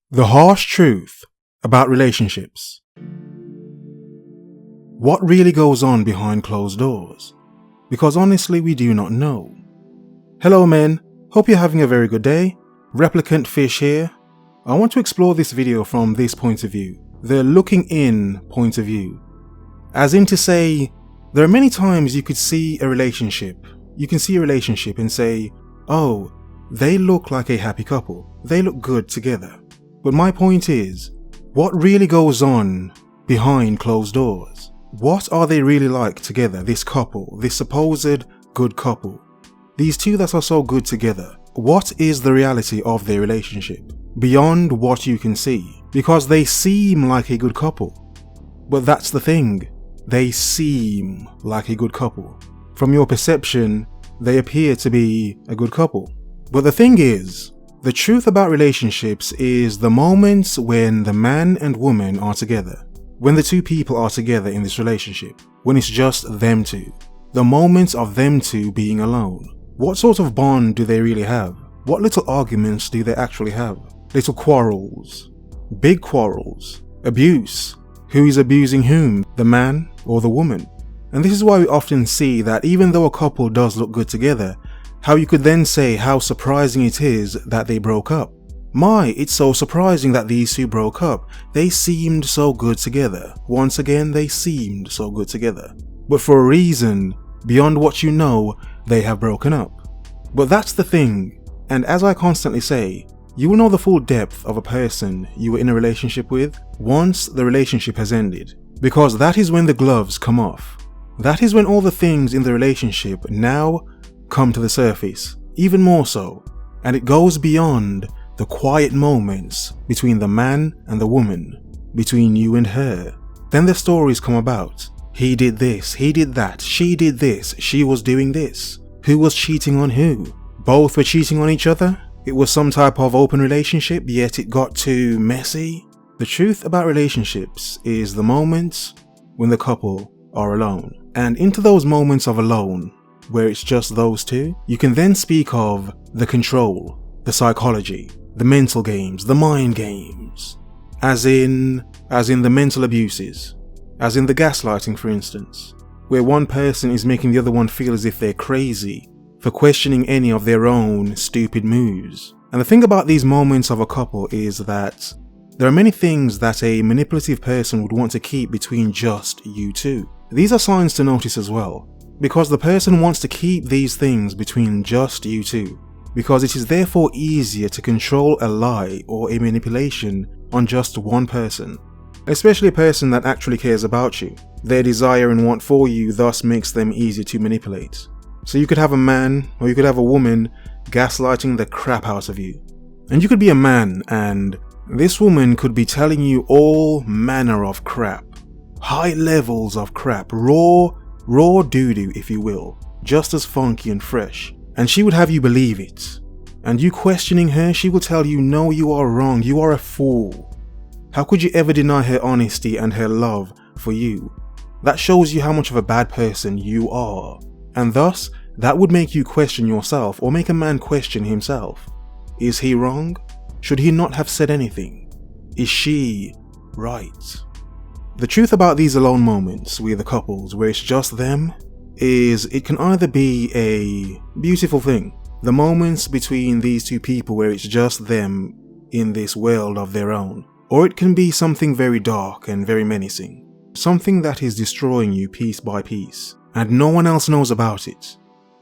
The harsh truth about relationships. What really goes on behind closed doors? Because honestly, we do not know. Hello men, hope you're having a very good day. Replicant Fish here. I want to explore this video from this point of view, the looking in point of view. As in to say, there are many times you could see a relationship. You can see a relationship and say, oh, they look like a happy couple. They look good together. But my point is, what really goes on behind closed doors? What are they really like together, this couple, this supposed good couple? These two that are so good together, what is the reality of their relationship? Beyond what you can see, because they seem like a good couple. But that's the thing, they seem like a good couple. From your perception, they appear to be a good couple. But the thing is, the truth about relationships is the moments when the man and woman are together. When the two people are together in this relationship. When it's just them two. The moments of them two being alone. What sort of bond do they really have? What little arguments do they actually have? Little quarrels. Big quarrels. Abuse. Who is abusing whom? The man or the woman? And this is why we often see that even though a couple does look good together, how you could then say how surprising it is that they broke up. My, it's so surprising that these two broke up. They seemed so good together. Once again, they seemed so good together. But for a reason, beyond what you know, they have broken up. But that's the thing. And as I constantly say, you will know the full depth of a person you were in a relationship with once the relationship has ended. Because that is when the gloves come off. That is when all the things in the relationship now come to the surface, even more so, and it goes beyond the quiet moments between the man and the woman, between you and her. Then the stories come about. He did this, he did that, she did this, she was doing this. Who was cheating on who? Both were cheating on each other? It was some type of open relationship, yet it got too messy? The truth about relationships is the moments when the couple are alone. And into those moments of alone, where it's just those two, you can then speak of the control, the psychology, the mental games, the mind games, as in the mental abuses, as in the gaslighting for instance, where one person is making the other one feel as if they're crazy for questioning any of their own stupid moves. And the thing about these moments of a couple is that there are many things that a manipulative person would want to keep between just you two. These are signs to notice as well. Because the person wants to keep these things between just you two. Because it is therefore easier to control a lie or a manipulation on just one person. Especially a person that actually cares about you. Their desire and want for you thus makes them easier to manipulate. So you could have a man or you could have a woman gaslighting the crap out of you. And you could be a man and this woman could be telling you all manner of crap. High levels of crap. Raw doo-doo, if you will, just as funky and fresh, and she would have you believe it. And you questioning her, she will tell you, no, you are wrong, you are a fool. How could you ever deny her honesty and her love for you? That shows you how much of a bad person you are. And thus, that would make you question yourself, or make a man question himself. Is he wrong? Should he not have said anything? Is she right? The truth about these alone moments with the couples where it's just them is it can either be a beautiful thing, the moments between these two people where it's just them in this world of their own, or it can be something very dark and very menacing, something that is destroying you piece by piece, and no one else knows about it.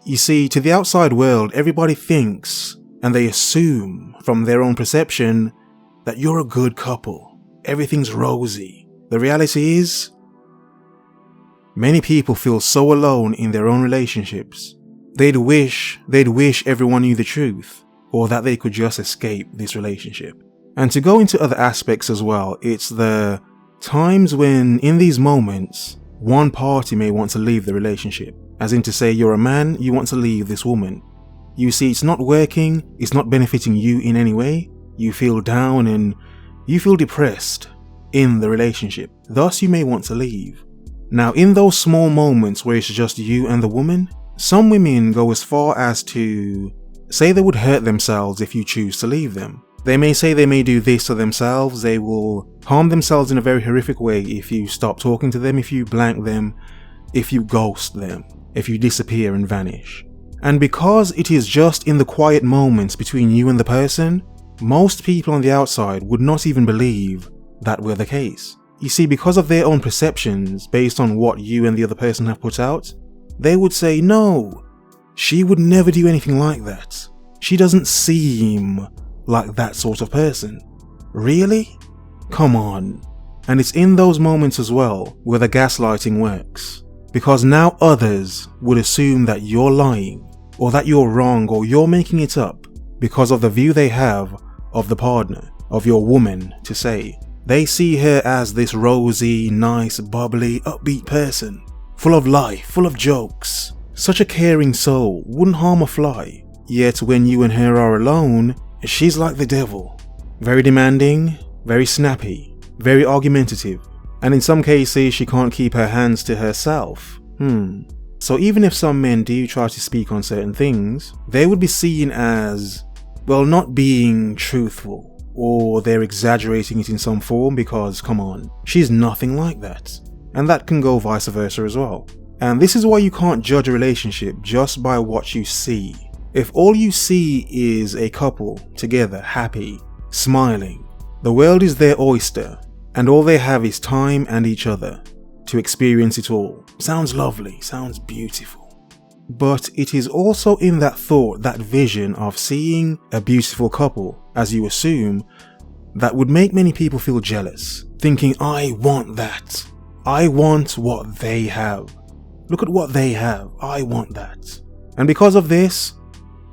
You see, to the outside world, everybody thinks and they assume from their own perception that you're a good couple, everything's rosy. The reality is, many people feel so alone in their own relationships. They'd wish everyone knew the truth, or that they could just escape this relationship. And to go into other aspects as well, it's the times when, in these moments, one party may want to leave the relationship. As in to say, you're a man, you want to leave this woman. You see, it's not working, it's not benefiting you in any way. You feel down and you feel depressed in the relationship, thus you may want to leave. Now in those small moments where it's just you and the woman, some women go as far as to say they would hurt themselves if you choose to leave them. They may say they may do this to themselves, they will harm themselves in a very horrific way if you stop talking to them, if you blank them, if you ghost them, if you disappear and vanish. And because it is just in the quiet moments between you and the person, most people on the outside would not even believe that were the case. You see, because of their own perceptions based on what you and the other person have put out, they would say, no, she would never do anything like that. She doesn't seem like that sort of person. Really? Come on. And it's in those moments as well where the gaslighting works. Because now others would assume that you're lying, or that you're wrong, or you're making it up because of the view they have of the partner, of your woman, to say. They see her as this rosy, nice, bubbly, upbeat person, full of life, full of jokes. Such a caring soul, wouldn't harm a fly. Yet when you and her are alone, she's like the devil. Very demanding, very snappy, very argumentative, and in some cases she can't keep her hands to herself. So even if some men do try to speak on certain things, they would be seen as, well, not being truthful, or they're exaggerating it in some form because, come on, she's nothing like that. And that can go vice versa as well. And this is why you can't judge a relationship just by what you see. If all you see is a couple together, happy, smiling, the world is their oyster, and all they have is time and each other to experience it all. Sounds lovely, sounds beautiful. But it is also in that thought, that vision of seeing a beautiful couple, as you assume, that would make many people feel jealous, thinking, I want that. I want what they have. Look at what they have. I want that. And because of this,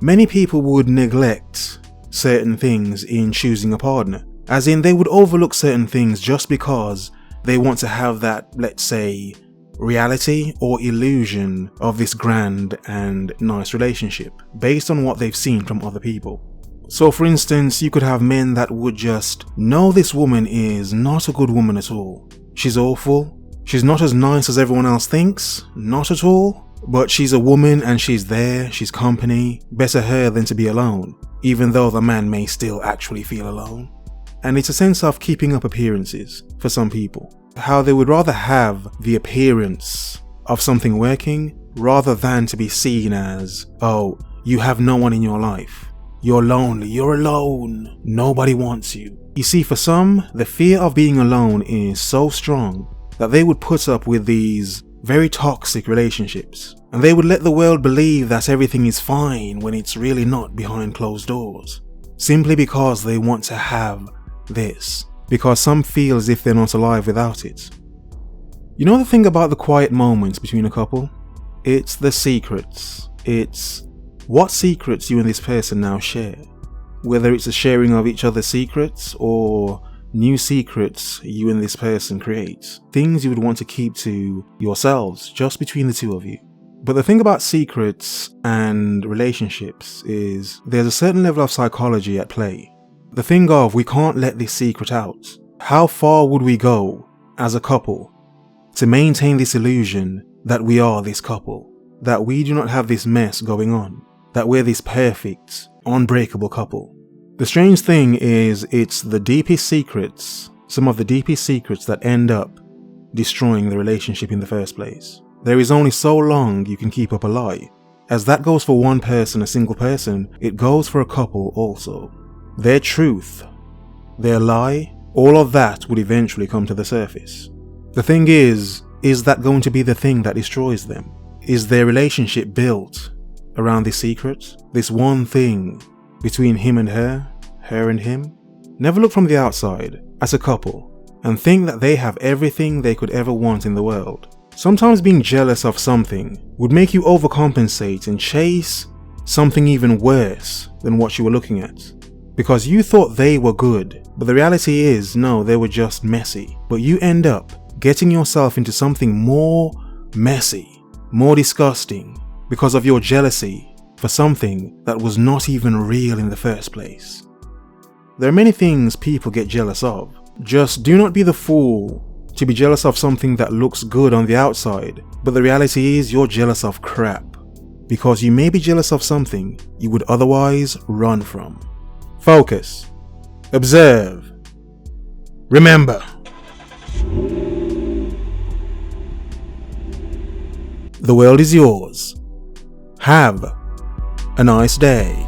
many people would neglect certain things in choosing a partner. As in, they would overlook certain things just because they want to have that, let's say, reality or illusion of this grand and nice relationship based on what they've seen from other people. So for instance, you could have men that would just know this woman is not a good woman at all. She's awful. She's not as nice as everyone else thinks. Not at all. But she's a woman and she's there, she's company, better her than to be alone, even though the man may still actually feel alone. And it's a sense of keeping up appearances for some people. How they would rather have the appearance of something working rather than to be seen as, oh, you have no one in your life. You're lonely, you're alone, nobody wants you. You see, for some, the fear of being alone is so strong that they would put up with these very toxic relationships, and they would let the world believe that everything is fine when it's really not behind closed doors, simply because they want to have this, because some feel as if they're not alive without it. You know the thing about the quiet moments between a couple? It's the secrets. It's what secrets you and this person now share, whether it's a sharing of each other's secrets or new secrets you and this person create, things you would want to keep to yourselves, just between the two of you. But the thing about secrets and relationships is there's a certain level of psychology at play. The thing of, we can't let this secret out. How far would we go as a couple to maintain this illusion that we are this couple, that we do not have this mess going on, that we're this perfect, unbreakable couple? The strange thing is, it's the deepest secrets, some of the deepest secrets that end up destroying the relationship in the first place. There is only so long you can keep up a lie. As that goes for one person, a single person, it goes for a couple also. Their truth, their lie, all of that would eventually come to the surface. The thing is that going to be the thing that destroys them? Is their relationship built around this secret? This one thing between him and her and him? Never look from the outside as a couple and think that they have everything they could ever want in the world. Sometimes being jealous of something would make you overcompensate and chase something even worse than what you were looking at. Because you thought they were good, but the reality is, no, they were just messy. But you end up getting yourself into something more messy, more disgusting, because of your jealousy for something that was not even real in the first place. There are many things people get jealous of. Just do not be the fool to be jealous of something that looks good on the outside, but the reality is you're jealous of crap, because you may be jealous of something you would otherwise run from. Focus. Observe. Remember. The world is yours. Have a nice day.